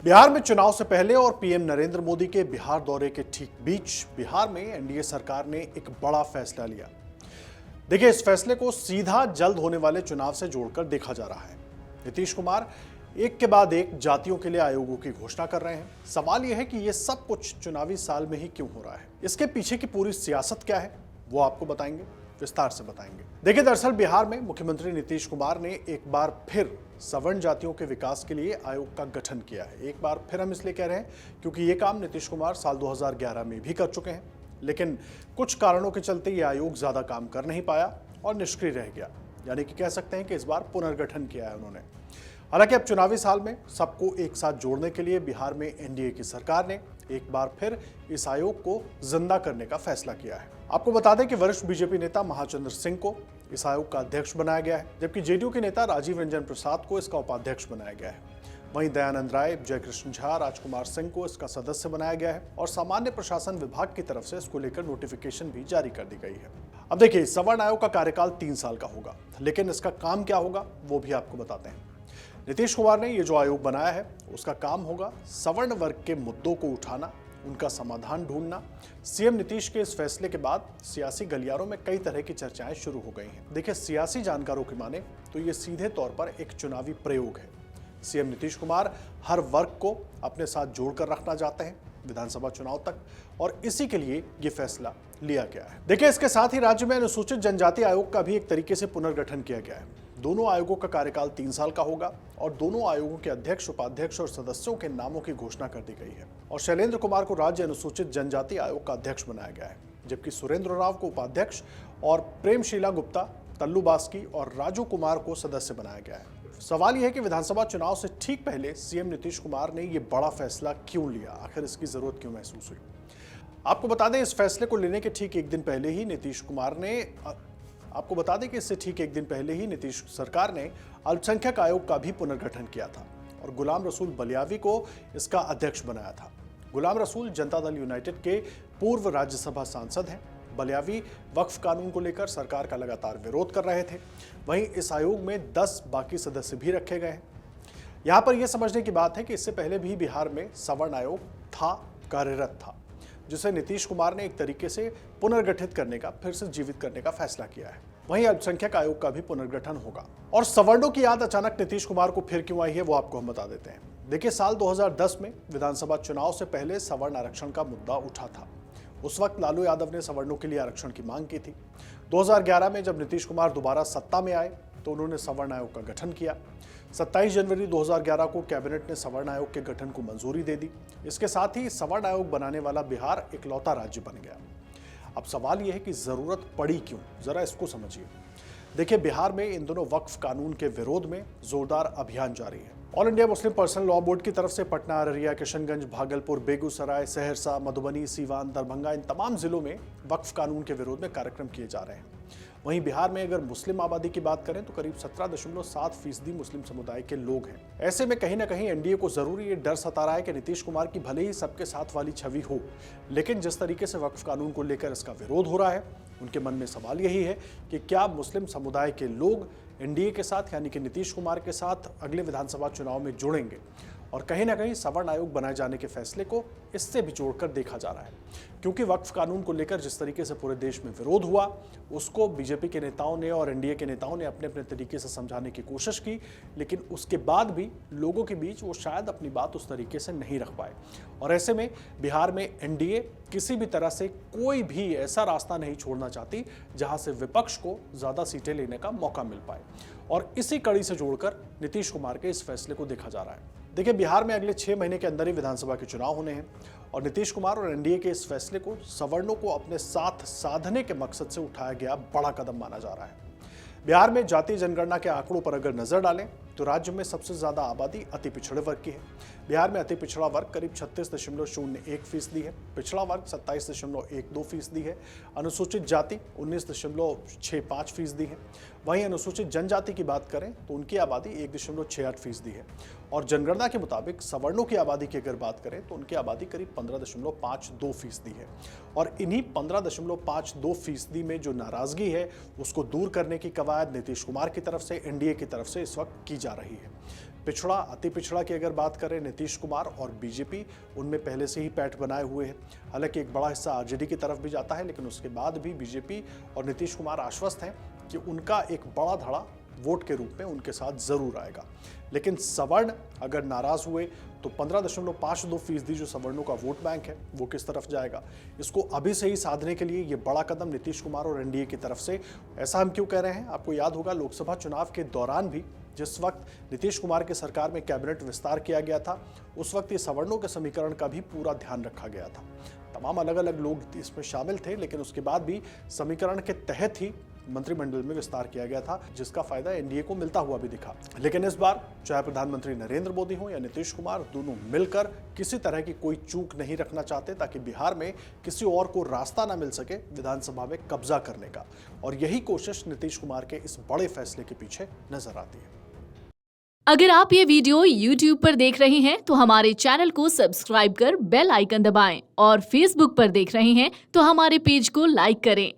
बिहार में चुनाव से पहले और पीएम नरेंद्र मोदी के बिहार दौरे के ठीक बीच बिहार में एनडीए सरकार ने एक बड़ा फैसला लिया। देखिए, इस फैसले को सीधा जल्द होने वाले चुनाव से जोड़कर देखा जा रहा है। नीतीश कुमार एक के बाद एक जातियों के लिए आयोगों की घोषणा कर रहे हैं। सवाल यह है कि यह सब कुछ चुनावी साल में ही क्यों हो रहा है। इसके पीछे की पूरी सियासत क्या है, वो आपको बताएंगे, विस्तार से बताएंगे। देखिए, दरअसल बिहार में मुख्यमंत्री नीतीश कुमार ने एक बार फिर सवर्ण जातियों के विकास के लिए आयोग का गठन किया है। एक बार फिर हम इसलिए कह रहे हैं क्योंकि ये काम नीतीश कुमार साल 2011 में भी कर चुके हैं, लेकिन कुछ कारणों के चलते ये आयोग ज्यादा काम कर नहीं पाया और निष्क्रिय रह गया। यानी कि कह सकते हैं कि इस बार पुनर्गठन किया है उन्होंने। हालांकि अब चुनावी साल में सबको एक साथ जोड़ने के लिए बिहार में एनडीए की सरकार ने एक बार फिर इस आयोग को जिंदा करने का फैसला किया है। आपको बता दें कि वरिष्ठ बीजेपी नेता महाचंद्र सिंह को इस आयोग का अध्यक्ष बनाया गया है, जबकि जेडीयू के नेता राजीव रंजन प्रसाद को इसका उपाध्यक्ष बनाया गया है। वहीं दयानंद राय, जयकृष्ण झा, राजकुमार सिंह को इसका सदस्य बनाया गया है और सामान्य प्रशासन विभाग की तरफ से इसको लेकर नोटिफिकेशन भी जारी कर दी गई है। अब देखिए, सवर्ण आयोग का कार्यकाल 3 साल का होगा, लेकिन इसका काम क्या होगा वो भी आपको बताते हैं। नीतीश कुमार ने ये जो आयोग बनाया है उसका काम होगा सवर्ण वर्ग के मुद्दों को उठाना, उनका समाधान ढूंढना। सीएम नीतीश के इस फैसले के बाद सियासी गलियारों में कई तरह की चर्चाएं शुरू हो गई हैं। देखिए, सियासी जानकारों की माने तो ये सीधे तौर पर एक चुनावी प्रयोग है। सीएम नीतीश कुमार हर वर्ग को अपने साथ जोड़कर रखना चाहते हैं विधानसभा चुनाव तक, और इसी के लिए ये फैसला लिया गया है। देखिए, इसके साथ ही राज्य में अनुसूचित जनजाति आयोग का भी एक तरीके से पुनर्गठन किया गया है। दोनों आयोगों का कार्यकाल 3 साल का होगा और दोनों आयोगों के अध्यक्ष, उपाध्यक्ष और सदस्यों के नामों की घोषणा कर दी गई है। और शैलेंद्र कुमार को राज्य अनुसूचित जनजाति आयोग का अध्यक्ष बनाया गया है, जबकि सुरेंद्र राव को उपाध्यक्ष और प्रेमशीला गुप्ता, तल्लू बास्की और राजू कुमार को सदस्य बनाया गया है। सवाल यह है कि विधानसभा चुनाव से ठीक पहले सीएम नीतीश कुमार ने यह बड़ा फैसला क्यों लिया, आखिर इसकी जरूरत क्यों महसूस हुई। आपको बता दें, इस फैसले को लेने के ठीक एक दिन पहले ही नीतीश सरकार ने अल्पसंख्यक आयोग का भी पुनर्गठन किया था और गुलाम रसूल बलियावी को इसका अध्यक्ष बनाया था। गुलाम रसूल जनता दल यूनाइटेड के पूर्व राज्यसभा सांसद हैं। बलियावी वक्फ कानून को लेकर सरकार का लगातार विरोध कर रहे थे। वहीं इस आयोग में 10 बाकी सदस्य भी रखे गए हैं। यहां पर यह समझने की बात है कि इससे पहले भी बिहार में सवर्ण आयोग कार्यरत था, जिसे नीतीश कुमार ने एक तरीके से पुनर्गठित करने का, फिर से जीवित करने का फैसला किया है। वहीं अल्पसंख्यक आयोग का भी पुनर्गठन होगा। और सवर्णों की याद अचानक नीतीश कुमार को फिर क्यों आई है, वो आपको हम बता देते हैं। देखिए, साल 2010 में विधानसभा चुनाव से पहले सवर्ण आरक्षण का मुद्दा उठा था। उस वक्त लालू यादव ने सवर्णों के लिए आरक्षण की मांग की थी। 2011 में जब नीतीश कुमार दोबारा सत्ता में आए तो उन्होंने सवर्ण आयोग का गठन किया। 27 जनवरी 2011 को कैबिनेट ने सवर्ण आयोग के गठन को मंजूरी दे दी। इसके साथ ही सवर्ण आयोग बनाने वाला बिहार इकलौता राज्य बन गया। अब सवाल यह है कि जरूरत पड़ी क्यों, जरा इसको समझिए। देखिए, बिहार में इन दोनों वक्फ कानून के विरोध में जोरदार अभियान जारी है। All India Muslim personal law board की तरफ से पटना, अररिया, किशनगंज, भागलपुर, बेगूसराय, सहरसा, मधुबनी, सीवान, दरभंगा, इन तमाम जिलों में वक्फ कानून के विरोध में कार्यक्रम किए जा रहे हैं। वहीं बिहार में अगर मुस्लिम आबादी की बात करें तो करीब 17.7% मुस्लिम समुदाय के लोग हैं। ऐसे में कहीं ना कहीं एनडीए को जरूरी ये डर सता रहा है कि नीतीश कुमार की भले ही सबके साथ वाली छवि हो, लेकिन जिस तरीके से वक्फ कानून को लेकर इसका विरोध हो रहा है, उनके मन में सवाल यही है कि क्या मुस्लिम समुदाय के लोग एनडीए के साथ, यानी कि नीतीश कुमार के साथ अगले विधानसभा चुनाव में जुड़ेंगे। और कहीं ना कहीं सवर्ण आयोग बनाए जाने के फैसले को इससे भी जोड़कर देखा जा रहा है, क्योंकि वक्फ कानून को लेकर जिस तरीके से पूरे देश में विरोध हुआ, उसको बीजेपी के नेताओं ने और एनडीए के नेताओं ने अपने अपने तरीके से समझाने की कोशिश की, लेकिन उसके बाद भी लोगों के बीच वो शायद अपनी बात उस तरीके से नहीं रख पाए। और ऐसे में बिहार में एनडीए किसी भी तरह से कोई भी ऐसा रास्ता नहीं छोड़ना चाहती जहां से विपक्ष को ज्यादा सीटें लेने का मौका मिल पाए, और इसी कड़ी से जोड़कर नीतीश कुमार के इस फैसले को देखा जा रहा है। देखिए, बिहार में अगले 6 महीने के अंदर ही विधानसभा के चुनाव होने हैं और नीतीश कुमार और एनडीए के इस फैसले को सवर्णों को अपने साथ साधने के मकसद से उठाया गया बड़ा कदम माना जा रहा है। बिहार में जातीय जनगणना के आंकड़ों पर अगर नजर डालें तो राज्य में सबसे ज्यादा आबादी अति पिछड़े वर्ग की है। बिहार में अति पिछड़ा वर्ग करीब 36.01% है, पिछड़ा वर्ग 27.12% है, अनुसूचित जाति 19.65% है। वहीं अनुसूचित जनजाति की बात करें तो उनकी आबादी 1.68% है और जनगणना के मुताबिक सवर्णों की आबादी की अगर बात करें तो उनकी आबादी करीब 15.52% है। और इन्हीं 15.52% में जो नाराजगी है उसको दूर करने की कवायद नीतीश कुमार की तरफ से, एनडीए की तरफ से इस वक्त की जा रही है। पिछड़ा, अति पिछड़ा की अगर बात करें, नीतीश कुमार और बीजेपी उनमें पहले से ही पैठ बनाए हुए हैं। हालांकि एक बड़ा हिस्सा आरजेडी की तरफ भी जाता है, लेकिन उसके बाद भी बीजेपी और नीतीश कुमार आश्वस्त हैं कि उनका एक बड़ा धड़ा वोट के रूप में उनके साथ जरूर आएगा। लेकिन सवर्ण अगर नाराज हुए तो 15.52% जो सवर्णों का वोट बैंक है वो किस तरफ जाएगा, इसको अभी से ही साधने के लिए ये बड़ा कदम नीतीश कुमार और एनडीए की तरफ से। ऐसा हम क्यों कह रहे हैं? आपको याद होगा लोकसभा चुनाव के दौरान भी जिस वक्त नीतीश कुमार की सरकार में कैबिनेट विस्तार किया गया था, उस वक्त ये सवर्णों के समीकरण का भी पूरा ध्यान रखा गया था। तमाम अलग अलग लोग इसमें शामिल थे, लेकिन उसके बाद भी समीकरण के तहत ही मंत्रिमंडल में विस्तार किया गया था, जिसका फायदा एनडीए को मिलता हुआ भी दिखा। लेकिन इस बार चाहे प्रधानमंत्री नरेंद्र मोदी हो या नीतीश कुमार, दोनों मिलकर किसी तरह की कोई चूक नहीं रखना चाहते ताकि बिहार में किसी और को रास्ता ना मिल सके विधानसभा में कब्जा करने का। और यही कोशिश नीतीश कुमार के इस बड़े फैसले के पीछे नजर आती है। अगर आप ये वीडियो YouTube पर देख रहे हैं तो हमारे चैनल को सब्सक्राइब कर बेल आइकन दबाएं और Facebook पर देख रहे हैं तो हमारे पेज को लाइक करें।